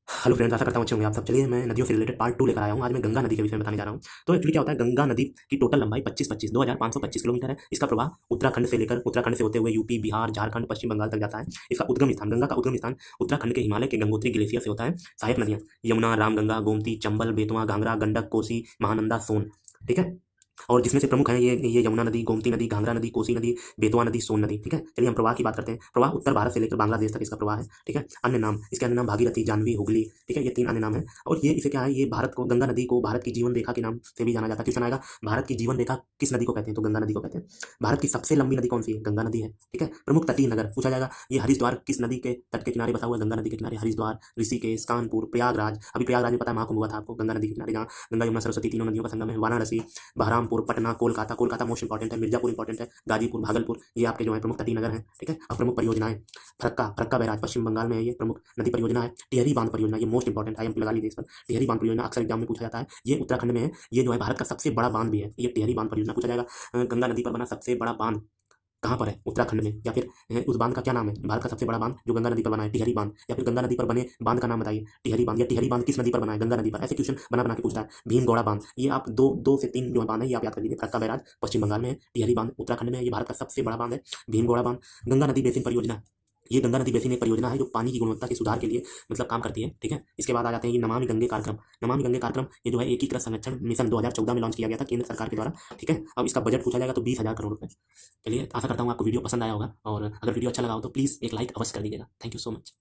Hello friends, आशा करता हूँ अच्छे होंगे आप सब। चलिए मैं नदियों से रिलेटेड पार्ट 2 लेकर आया हूँ। आज मैं गंगा नदी के विषय में बताने जा रहा हूँ। तो एक्चुअली क्या होता है, गंगा नदी की टोटल लंबाई 2525 किलोमीटर है। इसका प्रवाह उत्तराखंड से होते हुए यूपी, बिहार, झारखंड, पश्चिम बंगाल तक जाता है। इसका उद्गम स्थान, गंगा का उद्गम स्थान उत्तराखंड के हिमालय के गंगोत्री ग्लेशियर से होता है। सहायक नदियाँ यमुना, रामगंगा, गोमती, चंबल, बेतवा, घाघरा, गंडक, कोसी, महानंदा, सोन। ठीक है। और जिसमें से प्रमुख है ये यमुना नदी, गोमती नदी, घाघरा नदी, कोसी नदी, बेतवा नदी, सोन नदी। ठीक है। चलिए हम प्रवाह की बात करते हैं। प्रवाह उत्तर भारत से लेकर बांग्लादेश तक इसका प्रवाह है। ठीक है। अन्य नाम, इसके अन्य नाम भागीरथी, जानवी, हुगली। ठीक है, ये 3 अन्य नाम है। और ये इसे क्या है, ये भारत को, गंगा नदी को भारत की जीवन रेखा के नाम से भी जाना जाता है। क्वेश्चन आएगा, भारत की जीवन रेखा किस नदी को कहते हैं? तो गंगा नदी को कहते हैं। भारत की सबसे लंबी नदी कौन सी है? गंगा नदी है। ठीक है। प्रमुख तटीय नगर पूछा जाएगा, ये हरिद्वार किस नदी के तट के किनारे बसा हुआ है? गंगा नदी के किनारे हरिद्वार, ऋषिकेश, कानपुर, प्रयागराज। अभी प्रयागराज में पता है महाकुंभ हुआ था आपको, गंगा नदी के किनारे, जहाँ गंगा, यमुना, सरस्वती तीनों नदियों का संगम है। वाराणसी, बहरामपुर, पटना, कोलकाता। कोलकाता मोस्ट इंपॉर्टेंट है, मिर्जापुर इंपॉर्टेंट है, गाजीपुर, भागलपुर, ये आपके जो है प्रमुख तटीय नगर हैं। ठीक है। अब प्रमुख परियोजनाएं, फरक्का, फरक्का बैराज पश्चिम बंगाल में है, ये प्रमुख नदी परियोजना है। टिहरी बांध परियोजना, ये मोस्ट इंपॉर्टेंट, आईएमपी लगा लीजिए इस पर। टिहरी बांध परियोजना अक्सर एग्जाम में पूछा जाता है। ये उत्तराखंड में है। ये जो है भारत का सबसे बड़ा बांध भी है, ये टिहरी बांध परियोजना पूछा जाएगा। गंगा नदी पर बना सबसे बड़ा बांध कहाँ पर है? उत्तराखंड में। या फिर उस बांध का क्या नाम है? भारत का सबसे बड़ा बांध जो गंगा नदी पर बना है, टिहरी बांध। या फिर गंगा नदी पर बने बांध का नाम बताइए, टिहरी बांध। या टिहरी बांध किस नदी पर बना है? गंगा नदी पर। ऐसे क्वेश्चन बना बना के पूछता है। भीमगौड़ा बांध, ये आप दो से तीन जो बांध है ये आप याद कर लीजिए। फरक्का बैराज पश्चिम बंगाल में है, टिहरी बांध उत्तराखंड में है, ये भारत का सबसे बड़ा बांध है। भीमगौड़ा बांध। गंगा नदी बेसिन परियोजना, ये गंगा नदी बेसिन एक परियोजना है जो पानी की गुणवत्ता के सुधार के लिए मतलब काम करती है। ठीक है। इसके बाद आ जाते हैं ये नमामि गंगे कार्यक्रम। नमामि गंगे कार्यक्रम ये जो है एकीकृत संरक्षण मिशन 2014 में लॉन्च किया गया था केंद्र सरकार के द्वारा। ठीक है। अब इसका बजट पूछा जाएगा तो 20,000 करोड़ रुपए। चलिए आशा करता हूँ आपको वीडियो पसंद आया होगा, और अगर वीडियो अच्छा लगा हो तो प्लीज़ एक लाइक अवश्य कर दीजिएगा। Thank you so much.